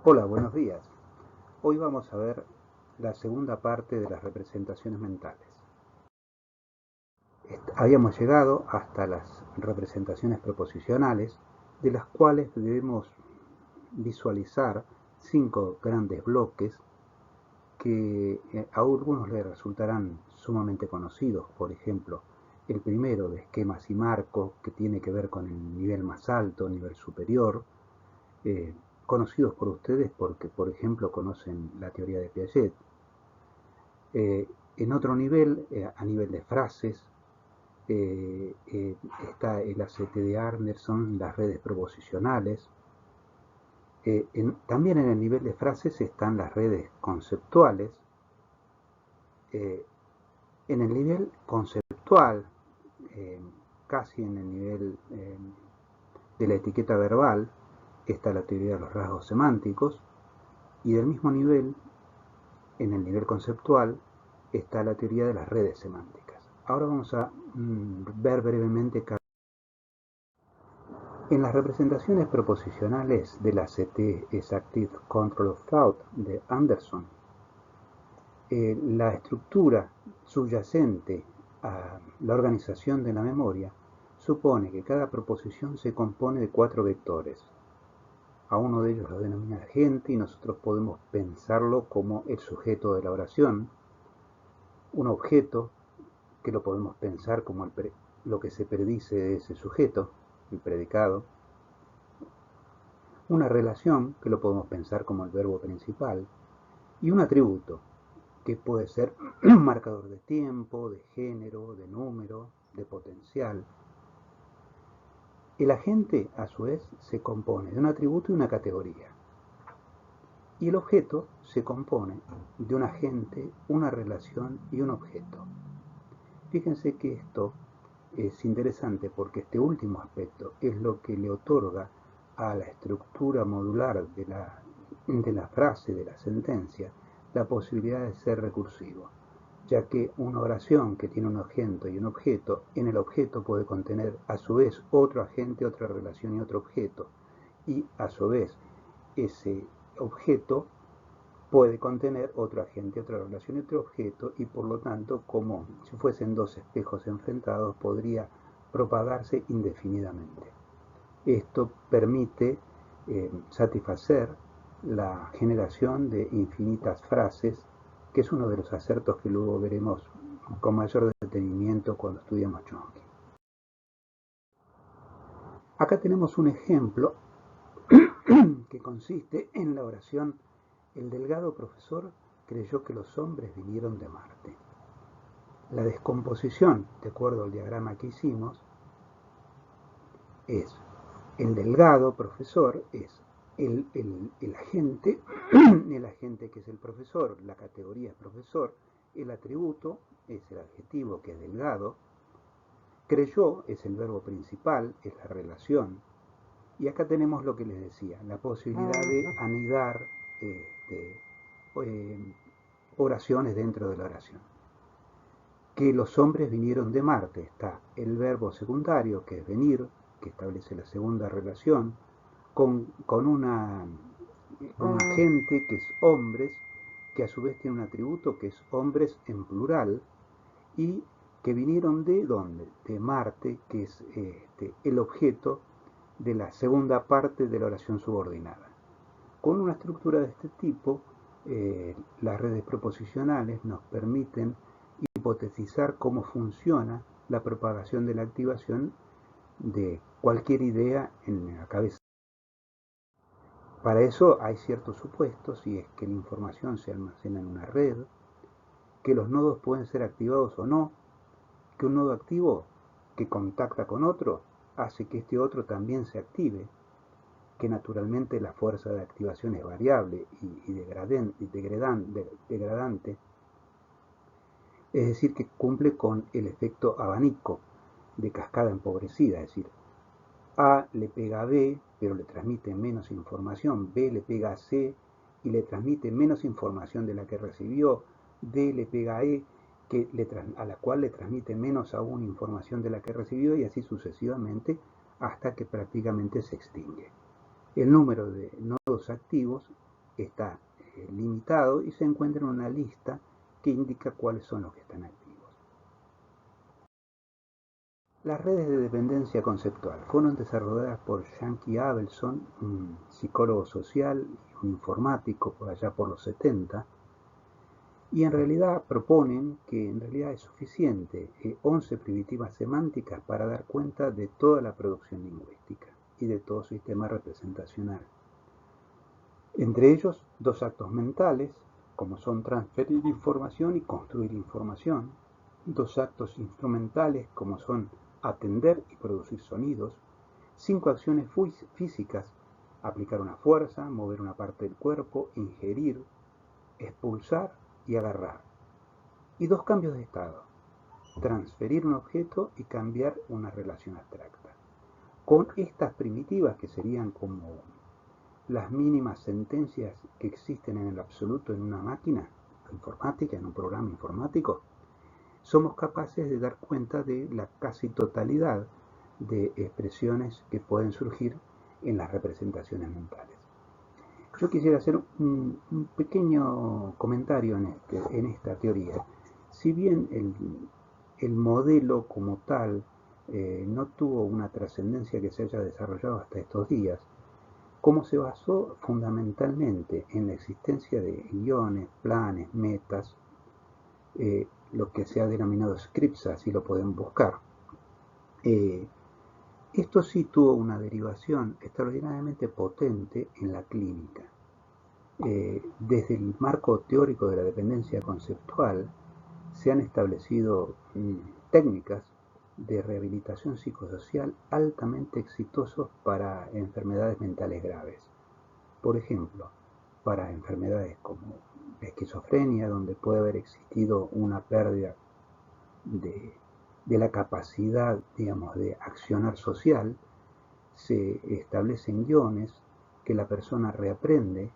Hola, buenos días. Hoy vamos a ver la segunda parte de las representaciones mentales. Habíamos llegado hasta las representaciones proposicionales, de las cuales debemos visualizar 5 grandes bloques que a algunos les resultarán sumamente conocidos. Por ejemplo, el primero de esquemas y marcos, que tiene que ver con el nivel más alto, nivel superior, conocidos por ustedes porque, por ejemplo, conocen la teoría de Piaget. En otro nivel, a nivel de frases, está el ACT de Anderson, las redes proposicionales. También en el nivel de frases están las redes conceptuales. En el nivel conceptual, casi en el nivel de la etiqueta verbal, está la teoría de los rasgos semánticos, y del mismo nivel, en el nivel conceptual, está la teoría de las redes semánticas. Ahora vamos a ver brevemente cada. En las representaciones proposicionales de la CT Executive Control of Thought de Anderson, la estructura subyacente a la organización de la memoria supone que cada proposición se compone de 4 vectores. A uno de ellos lo denomina agente y nosotros podemos pensarlo como el sujeto de la oración, un objeto que lo podemos pensar como lo que se predice de ese sujeto, el predicado, una relación que lo podemos pensar como el verbo principal, y un atributo que puede ser un marcador de tiempo, de género, de número, de potencial. El agente, a su vez, se compone de un atributo y una categoría. Y el objeto se compone de un agente, una relación y un objeto. Fíjense que esto es interesante porque este último aspecto es lo que le otorga a la estructura modular de la frase, de la sentencia, la posibilidad de ser recursivo, ya que una oración que tiene un agente y un objeto, en el objeto puede contener a su vez otro agente, otra relación y otro objeto, y a su vez ese objeto puede contener otro agente, otra relación y otro objeto, y por lo tanto, como si fuesen dos espejos enfrentados, podría propagarse indefinidamente. Esto permite satisfacer la generación de infinitas frases, que es uno de los acertos que luego veremos con mayor detenimiento cuando estudiamos Chomsky. Acá tenemos un ejemplo que consiste en la oración: el delgado profesor creyó que los hombres vinieron de Marte. La descomposición, de acuerdo al diagrama que hicimos, es: el delgado profesor es el agente, el agente que es el profesor, la categoría es profesor, el atributo es el adjetivo que es delgado, creyó es el verbo principal, es la relación, y acá tenemos lo que les decía, la posibilidad de anidar oraciones dentro de la oración. Que los hombres vinieron de Marte, está el verbo secundario, que es venir, que establece la segunda relación, con un agente que es hombres, que a su vez tiene un atributo que es hombres en plural, y que vinieron de ¿dónde? De Marte, que es el objeto de la segunda parte de la oración subordinada. Con una estructura de este tipo, las redes proposicionales nos permiten hipotetizar cómo funciona la propagación de la activación de cualquier idea en la cabeza. Para eso hay ciertos supuestos, y es que la información se almacena en una red, que los nodos pueden ser activados o no, que un nodo activo que contacta con otro hace que este otro también se active, que naturalmente la fuerza de activación es variable y degradante, es decir, que cumple con el efecto abanico de cascada empobrecida, es decir, A le pega a B, pero le transmite menos información, B le pega a C y le transmite menos información de la que recibió, D le pega a E, a la cual le transmite menos aún información de la que recibió, y así sucesivamente hasta que prácticamente se extingue. El número de nodos activos está limitado y se encuentra en una lista que indica cuáles son los que están activos. Las redes de dependencia conceptual fueron desarrolladas por Yankee Abelson, un psicólogo social y un informático por allá por los 70, y en realidad proponen que en realidad es suficiente 11 primitivas semánticas para dar cuenta de toda la producción lingüística y de todo sistema representacional. Entre ellos, dos actos mentales, como son transferir información y construir información, dos actos instrumentales, como son atender y producir sonidos, 5 acciones físicas, aplicar una fuerza, mover una parte del cuerpo, ingerir, expulsar y agarrar, y 2 cambios de estado, transferir un objeto y cambiar una relación abstracta. Con estas primitivas, que serían como las mínimas sentencias que existen en el absoluto en una máquina informática, en un programa informático, somos capaces de dar cuenta de la casi totalidad de expresiones que pueden surgir en las representaciones mentales. Yo quisiera hacer un pequeño comentario en esta teoría. Si bien el modelo como tal no tuvo una trascendencia que se haya desarrollado hasta estos días, como se basó fundamentalmente en la existencia de guiones, planes, metas, lo que se ha denominado scripts, así lo pueden buscar. Esto sí tuvo una derivación extraordinariamente potente en la clínica. Desde el marco teórico de la dependencia conceptual se han establecido técnicas de rehabilitación psicosocial altamente exitosos para enfermedades mentales graves. Por ejemplo, para enfermedades como esquizofrenia, donde puede haber existido una pérdida de la capacidad, digamos, de accionar social, se establecen guiones que la persona reaprende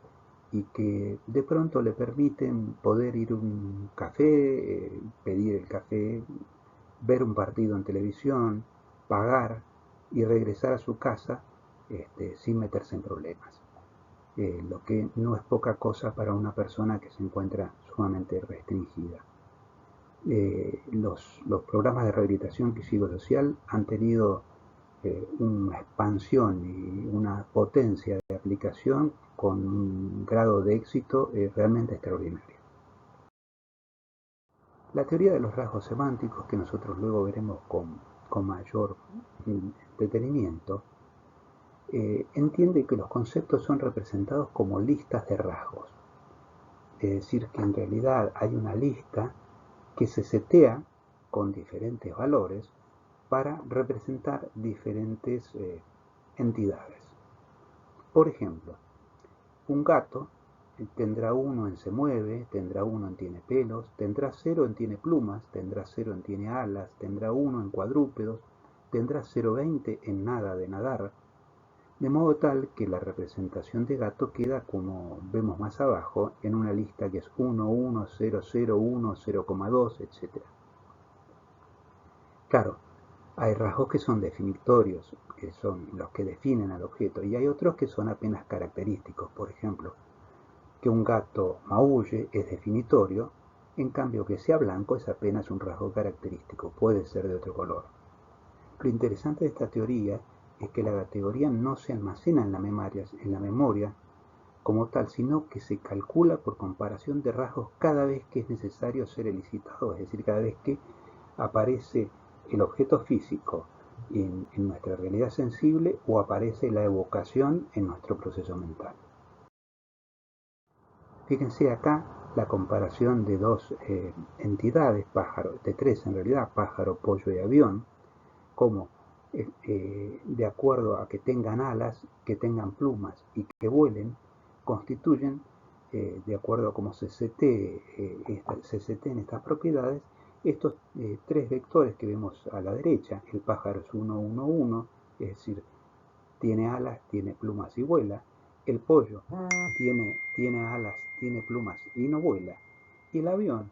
y que de pronto le permiten poder ir a un café, pedir el café, ver un partido en televisión, pagar y regresar a su casa sin meterse en problemas. Lo que no es poca cosa para una persona que se encuentra sumamente restringida. Los programas de rehabilitación psicosocial han tenido una expansión y una potencia de aplicación con un grado de éxito realmente extraordinario. La teoría de los rasgos semánticos, que nosotros luego veremos con mayor detenimiento, entiende que los conceptos son representados como listas de rasgos. Es decir, que en realidad hay una lista que se setea con diferentes valores para representar diferentes entidades. Por ejemplo, un gato tendrá 1 en se mueve, tendrá 1 en tiene pelos, tendrá 0 en tiene plumas, tendrá 0 en tiene alas, tendrá 1 en cuadrúpedos, tendrá 0,20 en nada de nadar, de modo tal que la representación de gato queda, como vemos más abajo, en una lista que es 1, 1, 0, 0, 1, 0,2, etc. Claro, hay rasgos que son definitorios, que son los que definen al objeto, y hay otros que son apenas característicos. Por ejemplo, que un gato maulle es definitorio, en cambio que sea blanco es apenas un rasgo característico, puede ser de otro color. Lo interesante de esta teoría es que la categoría no se almacena en la memoria como tal, sino que se calcula por comparación de rasgos cada vez que es necesario ser elicitado, es decir, cada vez que aparece el objeto físico en nuestra realidad sensible o aparece la evocación en nuestro proceso mental. Fíjense acá la comparación de dos entidades, de 3 en realidad, pájaro, pollo y avión, como de acuerdo a que tengan alas, que tengan plumas y que vuelen, constituyen, de acuerdo a cómo se seteen estas propiedades, estos 3 vectores que vemos a la derecha. El pájaro es 1, 1, 1, es decir, tiene alas, tiene plumas y vuela. El pollo tiene alas, tiene plumas y no vuela. Y el avión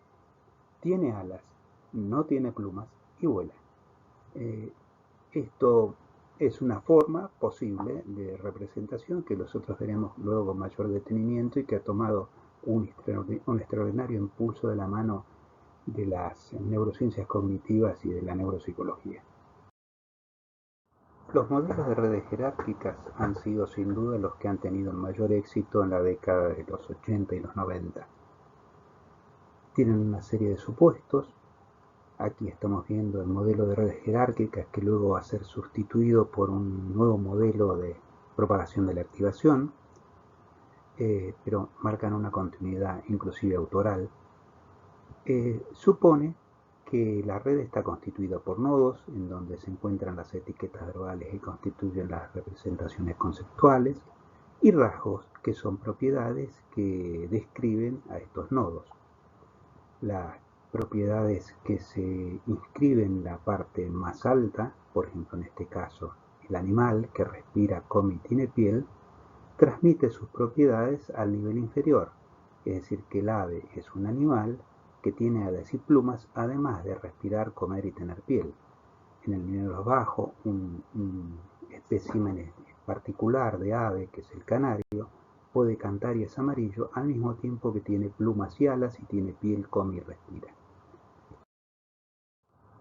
tiene alas, no tiene plumas y vuela. Esto es una forma posible de representación que nosotros veremos luego con mayor detenimiento y que ha tomado un extraordinario impulso de la mano de las neurociencias cognitivas y de la neuropsicología. Los modelos de redes jerárquicas han sido sin duda los que han tenido el mayor éxito en la década de los 80 y los 90. Tienen una serie de supuestos. Aquí estamos viendo el modelo de redes jerárquicas que luego va a ser sustituido por un nuevo modelo de propagación de la activación, pero marcan una continuidad inclusive autoral. Supone que la red está constituida por nodos en donde se encuentran las etiquetas verbales que constituyen las representaciones conceptuales y rasgos que son propiedades que describen a estos nodos. Las propiedades que se inscriben en la parte más alta, por ejemplo en este caso el animal que respira, come y tiene piel, transmite sus propiedades al nivel inferior, es decir que el ave es un animal que tiene alas y plumas, además de respirar, comer y tener piel. En el nivel bajo, un espécimen particular de ave, que es el canario, puede cantar y es amarillo, al mismo tiempo que tiene plumas y alas y tiene piel, come y respira.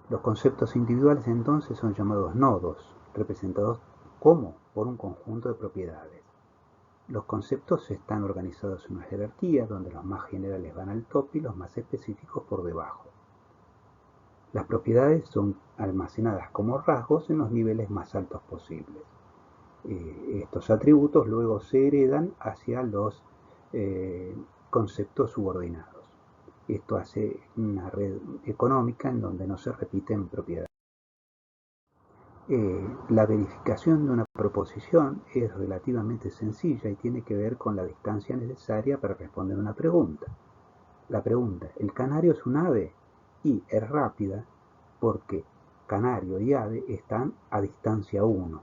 Los conceptos individuales entonces son llamados nodos, representados como por un conjunto de propiedades. Los conceptos están organizados en una jerarquía donde los más generales van al top y los más específicos por debajo. Las propiedades son almacenadas como rasgos en los niveles más altos posibles. Estos atributos luego se heredan hacia los conceptos subordinados. Esto hace una red económica en donde no se repiten propiedades. La verificación de una proposición es relativamente sencilla y tiene que ver con la distancia necesaria para responder una pregunta. La pregunta, ¿el canario es un ave? Y es rápida porque canario y ave están a distancia 1,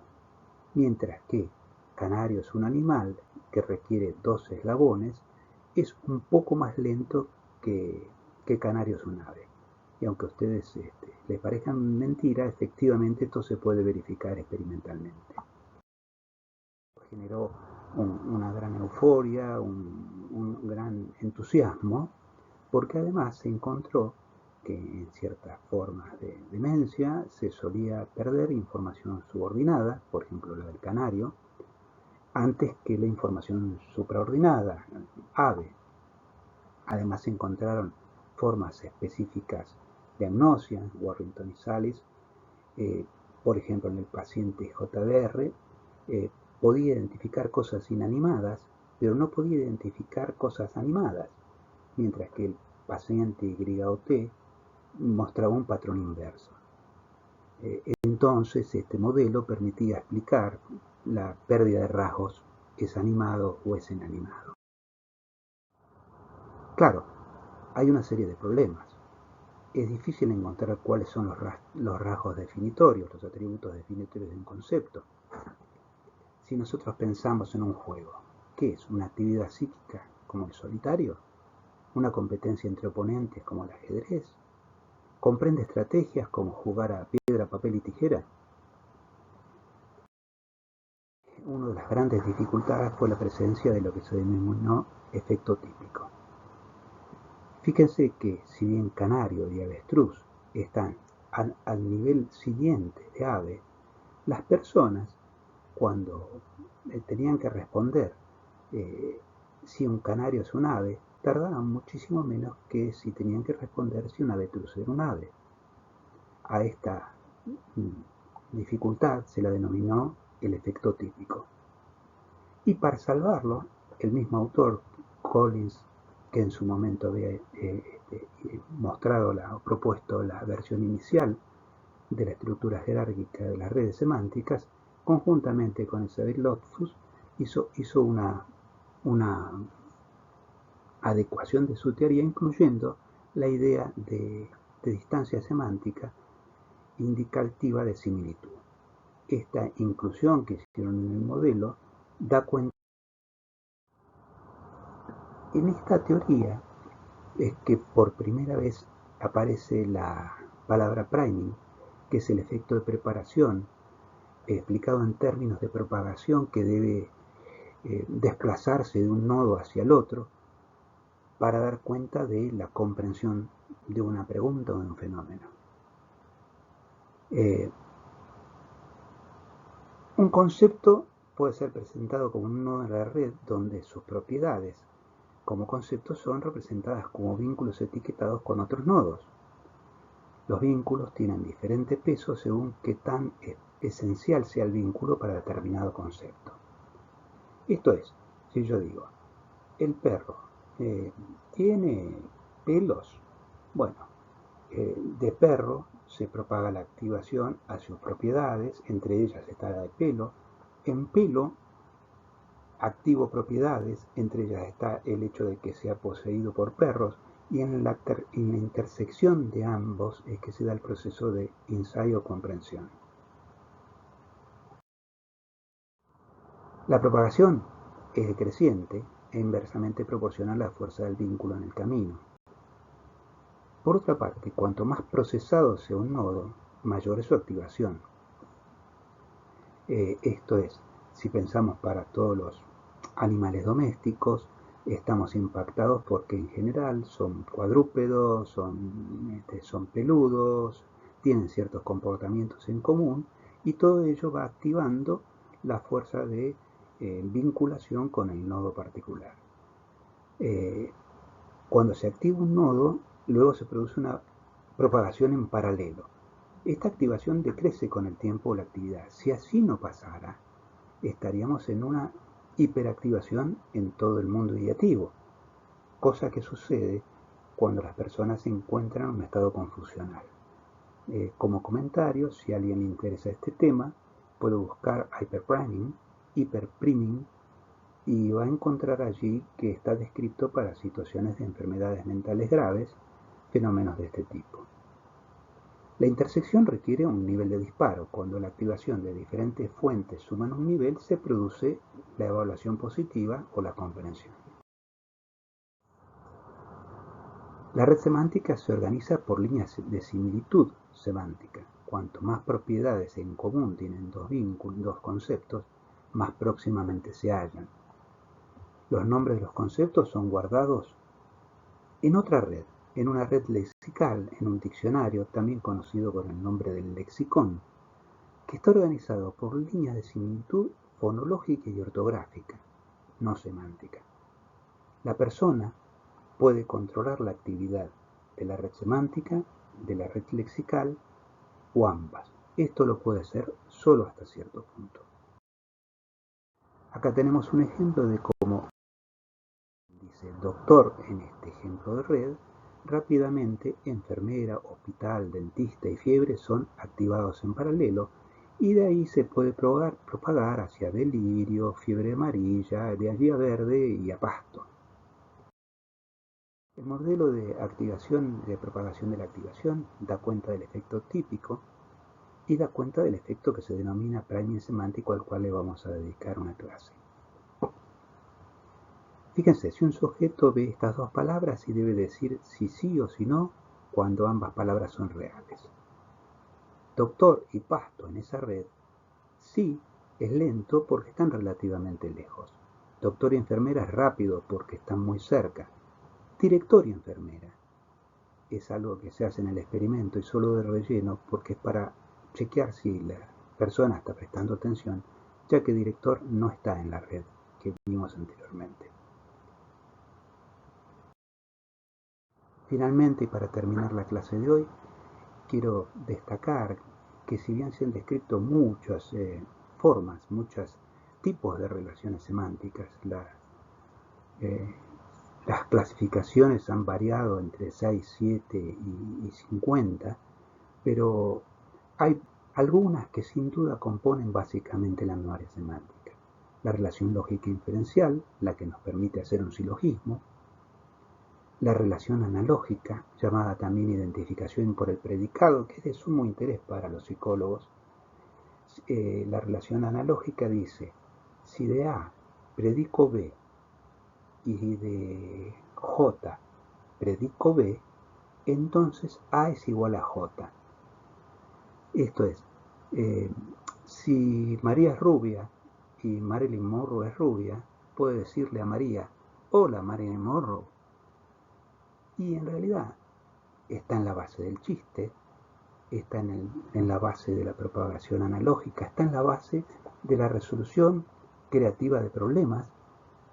mientras que canario es un animal que requiere 2 eslabones, es un poco más lento que canario es un ave. Y aunque a ustedes les parezca mentira, efectivamente esto se puede verificar experimentalmente. Generó una gran euforia, un gran entusiasmo, porque además se encontró que en ciertas formas de demencia se solía perder información subordinada, por ejemplo la del canario, antes que la información supraordinada, ave. Además se encontraron formas específicas de agnosia, Warrington y Salis, por ejemplo en el paciente JBR, podía identificar cosas inanimadas, pero no podía identificar cosas animadas, mientras que el paciente YOT mostraba un patrón inverso. Entonces este modelo permitía explicar la pérdida de rasgos, es animado o es inanimado. Claro, hay una serie de problemas. Es difícil encontrar cuáles son los rasgos definitorios, los atributos definitorios de un concepto. Si nosotros pensamos en un juego, ¿qué es? ¿Una actividad psíquica como el solitario? ¿Una competencia entre oponentes como el ajedrez? ¿Comprende estrategias como jugar a piedra, papel y tijera? Una de las grandes dificultades fue la presencia de lo que se denominó efecto típico. Fíjense que si bien canario y avestruz están al nivel siguiente de ave, las personas cuando tenían que responder si un canario es un ave, tardaban muchísimo menos que si tenían que responder si un avestruz era un ave. A esta dificultad se la denominó el efecto típico. Y para salvarlo, el mismo autor, Collins, que en su momento había propuesto la versión inicial de la estructura jerárquica de las redes semánticas, conjuntamente con Isabel Loftus, hizo una adecuación de su teoría, incluyendo la idea de distancia semántica indicativa de similitud. Esta inclusión que hicieron en el modelo da cuenta. En esta teoría es que por primera vez aparece la palabra priming, que es el efecto de preparación explicado en términos de propagación que debe desplazarse de un nodo hacia el otro para dar cuenta de la comprensión de una pregunta o de un fenómeno. Un concepto puede ser presentado como un nodo de la red donde sus propiedades como conceptos son representadas como vínculos etiquetados con otros nodos. Los vínculos tienen diferente peso según qué tan esencial sea el vínculo para determinado concepto. Esto es, si yo digo, el perro tiene pelos, bueno, de perro se propaga la activación a sus propiedades, entre ellas está la de pelo. En pelo activo propiedades, entre ellas está el hecho de que sea poseído por perros, y en la intersección de ambos es que se da el proceso de ensayo o comprensión. La propagación es decreciente e inversamente proporcional a la fuerza del vínculo en el camino. Por otra parte, cuanto más procesado sea un nodo, mayor es su activación. Esto es, si pensamos para todos los animales domésticos, estamos impactados porque en general son cuadrúpedos, son peludos, tienen ciertos comportamientos en común, y todo ello va activando la fuerza de vinculación con el nodo particular. Cuando se activa un nodo, luego se produce una propagación en paralelo. Esta activación decrece con el tiempo o la actividad. Si así no pasara, estaríamos en una hiperactivación en todo el mundo ideativo, cosa que sucede cuando las personas se encuentran en un estado confusional. Como comentario, si a alguien le interesa este tema, puede buscar hiperpriming, y va a encontrar allí que está descrito para situaciones de enfermedades mentales graves, fenómenos de este tipo. La intersección requiere un nivel de disparo. Cuando la activación de diferentes fuentes suman un nivel, se produce la evaluación positiva o la comprensión. La red semántica se organiza por líneas de similitud semántica. Cuanto más propiedades en común tienen dos conceptos, más próximamente se hallan. Los nombres de los conceptos son guardados en otra red, en una red lexical, en un diccionario, también conocido con el nombre del lexicón, que está organizado por líneas de similitud fonológica y ortográfica, no semántica. La persona puede controlar la actividad de la red semántica, de la red lexical o ambas. Esto lo puede hacer solo hasta cierto punto. Acá tenemos un ejemplo de cómo dice doctor en este ejemplo de red, rápidamente enfermera, hospital, dentista y fiebre son activados en paralelo, y de ahí se puede propagar hacia delirio, fiebre amarilla, diarrea verde y a pasto. El modelo de activación y de propagación de la activación da cuenta del efecto típico y da cuenta del efecto que se denomina priming semántico, al cual le vamos a dedicar una clase. Fíjense, si un sujeto ve estas dos palabras y debe decir si sí o si no cuando ambas palabras son reales. Doctor y pasto en esa red, sí es lento porque están relativamente lejos. Doctor y enfermera es rápido porque están muy cerca. Director y enfermera es algo que se hace en el experimento y solo de relleno porque es para chequear si la persona está prestando atención, ya que director no está en la red que vimos anteriormente. Finalmente, y para terminar la clase de hoy, quiero destacar que si bien se han descrito muchas formas, muchos tipos de relaciones semánticas, las clasificaciones han variado entre 6, 7 y 50, pero hay algunas que sin duda componen básicamente la memoria semántica. La relación lógica inferencial, la que nos permite hacer un silogismo; la relación analógica, llamada también identificación por el predicado, que es de sumo interés para los psicólogos. La relación analógica dice, si de A predico B y de J predico B, entonces A es igual a J. Esto es, Si María es rubia y Marilyn Monroe es rubia, puede decirle a María, hola Marilyn Monroe. Y en realidad está en la base del chiste, está en la base de la propagación analógica, está en la base de la resolución creativa de problemas,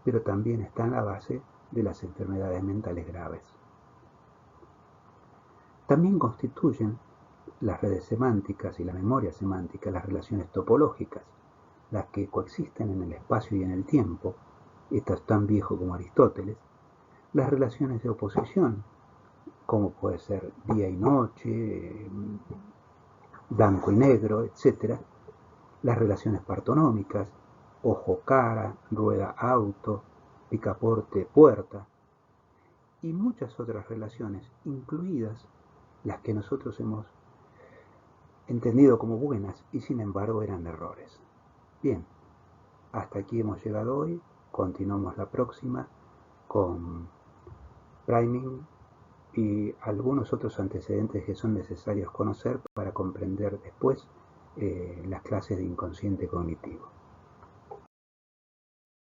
pero también está en la base de las enfermedades mentales graves. También constituyen las redes semánticas y la memoria semántica, las relaciones topológicas, las que coexisten en el espacio y en el tiempo, esto es tan viejo como Aristóteles, las relaciones de oposición, como puede ser día y noche, blanco y negro, etc., las relaciones partonómicas, ojo-cara, rueda-auto, picaporte-puerta, y muchas otras relaciones, incluidas las que nosotros hemos entendido como buenas y sin embargo eran errores. Bien, hasta aquí hemos llegado hoy, continuamos la próxima con priming y algunos otros antecedentes que son necesarios conocer para comprender después las clases de inconsciente cognitivo.